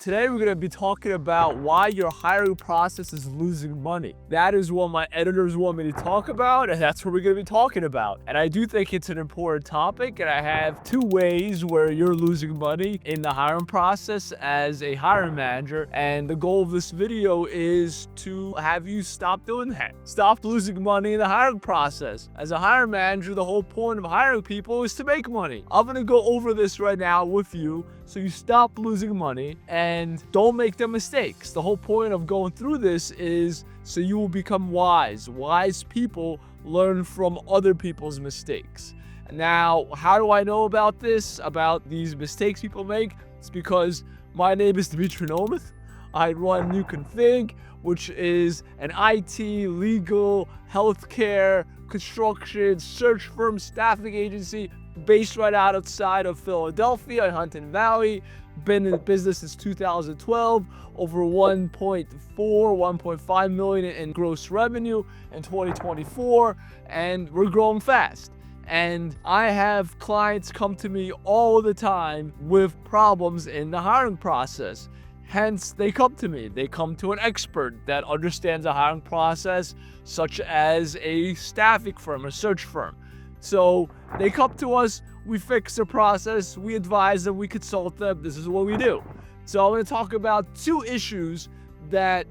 Today we're going to be talking about why your hiring process is losing money. That is what my editors want me to talk about, and that's what we're going to be talking about. And I do think it's an important topic, and I have two ways where you're losing money in the hiring process as a hiring manager. And the goal of this video is to have you stop doing that. Stop losing money in the hiring process. As a hiring manager, the whole point of hiring people is to make money. I'm going to go over this right now with you so you stop losing money and don't make the mistakes. The whole point of going through this is so you will become wise. Wise people learn from other people's mistakes. Now, how do I know about this, about these mistakes people make? It's because my name is Dimitri Nometh. I run NewConfig, which is an IT, legal, healthcare, construction, search firm, staffing agency based right outside of Philadelphia in Huntington Valley. Been in business since 2012, over 1.5 million in gross revenue in 2024, and we're growing fast. And I have clients come to me all the time with problems in the hiring process. Hence, they come to me. They come to an expert that understands the hiring process, such as a staffing firm, a search firm. So they come to us, we fix the process, we advise them, we consult them. This is what we do. So I'm going to talk about two issues that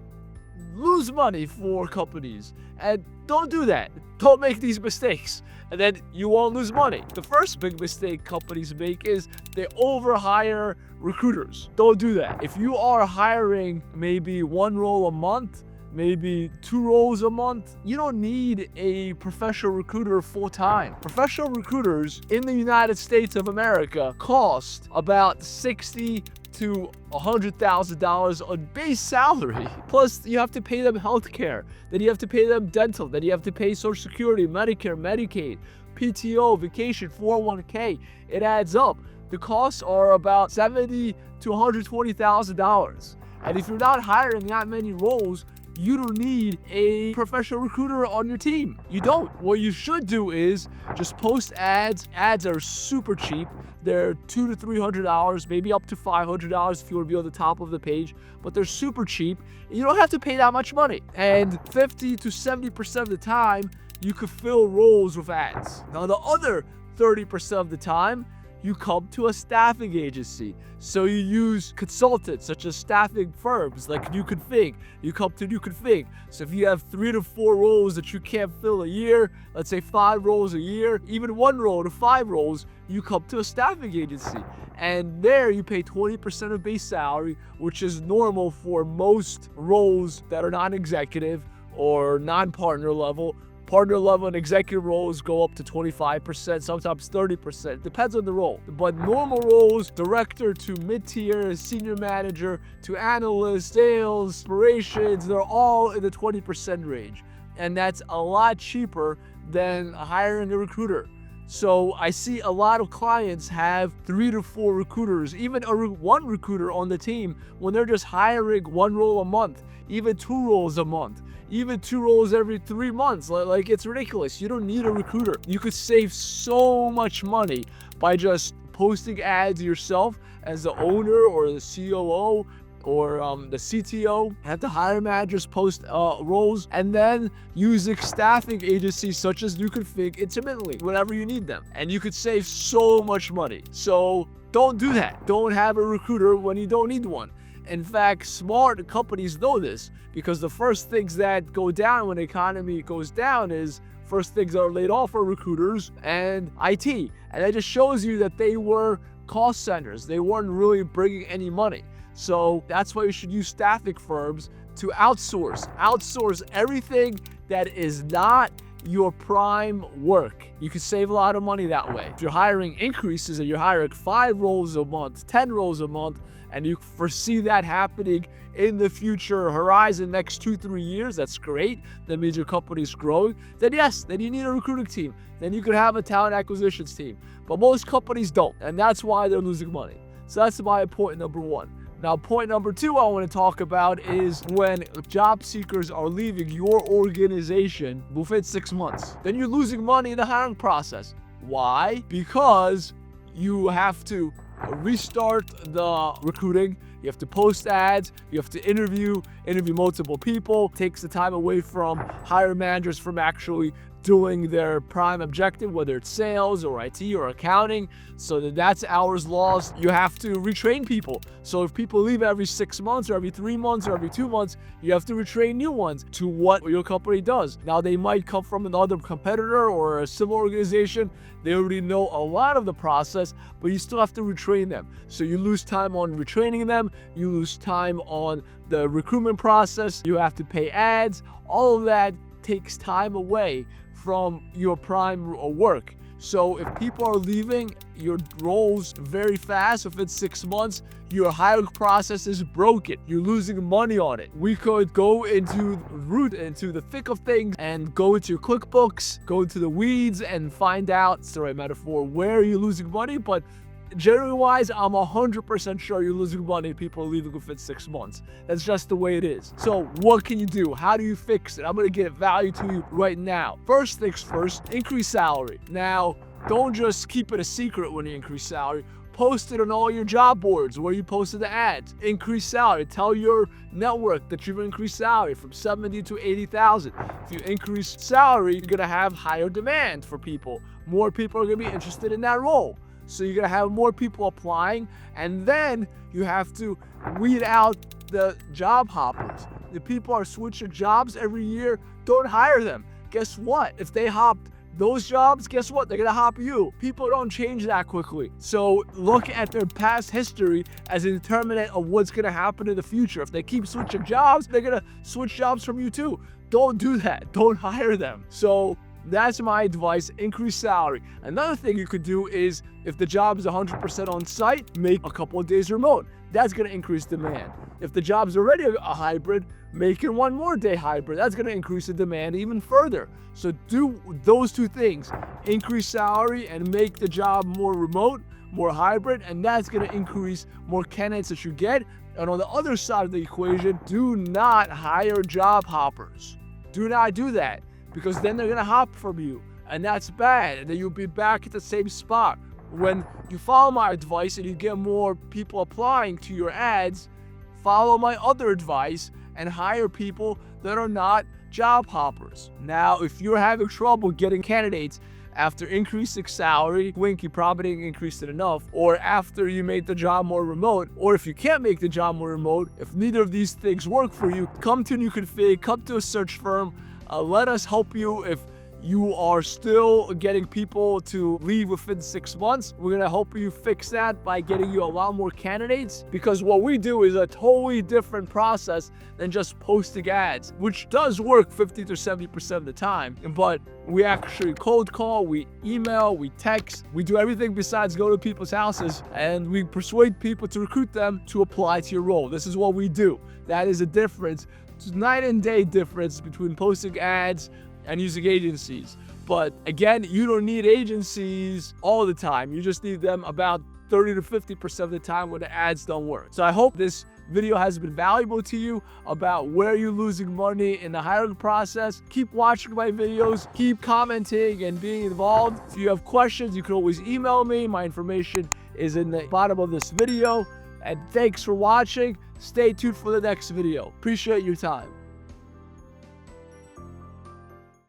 lose money for companies. And don't do that. Don't make these mistakes, and then you won't lose money. The first big mistake companies make is they overhire recruiters. Don't do that. If you are hiring maybe one role a month, maybe 2 roles a month, you don't need a professional recruiter full-time. Professional recruiters in the United States of America cost about $60,000 to $100,000 on base salary. Plus, you have to pay them healthcare. Then you have to pay them dental. Then you have to pay Social Security, Medicare, Medicaid, PTO, vacation, 401k. It adds up. The costs are about $70,000 to $120,000. And if you're not hiring that many roles, you don't need a professional recruiter on your team. You don't. What you should do is just post ads. Ads are super cheap. They're $200 to $300, maybe up to $500 if you want to be on the top of the page, but they're super cheap. You don't have to pay that much money. And 50 to 70% of the time, you could fill roles with ads. Now, the other 30% of the time, you come to a staffing agency. So you use consultants such as staffing firms like NewConfig. You come to NewConfig. So if you have 3 to 4 roles that you can't fill a year, let's say 5 roles a year, even 1 role to 5 roles, you come to a staffing agency. And there you pay 20% of base salary, which is normal for most roles that are non-executive or non-partner level. Partner level and executive roles go up to 25%, sometimes 30%. It depends on the role. But normal roles, director to mid-tier, senior manager to analyst, sales, operations, they're all in the 20% range. And that's a lot cheaper than hiring a recruiter. So I see a lot of clients have 3 to 4 recruiters, even one recruiter on the team when they're just hiring 1 role a month, even 2 roles a month. Even 2 roles every 3 months. Like, it's ridiculous. You don't need a recruiter. You could save so much money by just posting ads yourself as the owner or the COO or the CTO. Have the hiring managers post roles, and then using staffing agencies such as NewConfig intimately whenever you need them. And you could save so much money. So don't do that. Don't have a recruiter when you don't need one. In fact, smart companies know this, because the first things that go down when the economy goes down is first things that are laid off are recruiters and IT. And that just shows you that they were cost centers. They weren't really bringing any money. So that's why you should use staffing firms to outsource. Outsource everything that is not your prime work. You can save a lot of money that way. If you're hiring increases and you're hiring 5 roles a month, 10 roles a month, and you foresee that happening in the future horizon next 2-3 years, that's great. That means your company's growing. Then yes, then you need a recruiting team. Then you could have a talent acquisitions team. But most companies don't, and that's why they're losing money. So that's my point number 1. Now, point number 2 I want to talk about is when job seekers are leaving your organization within 6 months. Then you're losing money in the hiring process. Why? Because you have to restart the recruiting. You have to post ads, you have to interview multiple people. It takes the time away from hiring managers from actually doing their prime objective, whether it's sales or IT or accounting. So that's hours lost. You have to retrain people. So if people leave every 6 months or every 3 months or every 2 months, you have to retrain new ones to what your company does. Now, they might come from another competitor or a similar organization. They already know a lot of the process, but you still have to retrain them. So you lose time on retraining them. You lose time on the recruitment process. You have to pay ads. All of that takes time away from your prime work. So if people are leaving your roles very fast, if it's 6 months, your hiring process is broken. You're losing money on it. We could go into the thick of things and go into your QuickBooks, go into the weeds and find out, it's the right metaphor, where you're losing money. But generally wise, I'm 100% sure you're losing money if people are leaving within 6 months. That's just the way it is. So what can you do? How do you fix it? I'm going to give value to you right now. First things first, increase salary. Now, don't just keep it a secret when you increase salary. Post it on all your job boards where you posted the ads. Increase salary. Tell your network that you've increased salary from 70 to 80,000. If you increase salary, you're going to have higher demand for people. More people are going to be interested in that role. So you're going to have more people applying, and then you have to weed out the job hoppers. The people are switching jobs every year, don't hire them. Guess what? If they hopped those jobs, guess what? They're going to hop you. People don't change that quickly. So look at their past history as a determinant of what's going to happen in the future. If they keep switching jobs, they're going to switch jobs from you too. Don't do that. Don't hire them. So that's my advice. Increase salary. Another thing you could do is, if the job is 100% on site, make a couple of days remote. That's going to increase demand. If the job's already a hybrid, make it 1 more day hybrid. That's going to increase the demand even further. So do those two things. Increase salary and make the job more remote, more hybrid, and that's going to increase more candidates that you get. And on the other side of the equation, do not hire job hoppers. Do not do that, because then they're going to hop from you, and that's bad, and then you'll be back at the same spot. When you follow my advice and you get more people applying to your ads, follow my other advice and hire people that are not job hoppers. Now, if you're having trouble getting candidates after increasing salary, you probably didn't increase it enough, or after you made the job more remote, or if you can't make the job more remote, if neither of these things work for you, come to NewConfig, come to a search firm. Let us help you. If you are still getting people to leave within 6 months, we're going to help you fix that by getting you a lot more candidates, because what we do is a totally different process than just posting ads, which does work 50 to 70% of the time. But we actually cold call, we email, we text, we do everything besides go to people's houses, and we persuade people to recruit them to apply to your role. This is what we do. That is a difference. It's night and day difference between posting ads and using agencies. But again, you don't need agencies all the time. You just need them about 30 to 50% of the time when the ads don't work. So I hope this video has been valuable to you about where you're losing money in the hiring process. Keep watching my videos, keep commenting and being involved. If you have questions, you can always email me. My information is in the bottom of this video. And thanks for watching. Stay tuned for the next video. Appreciate your time.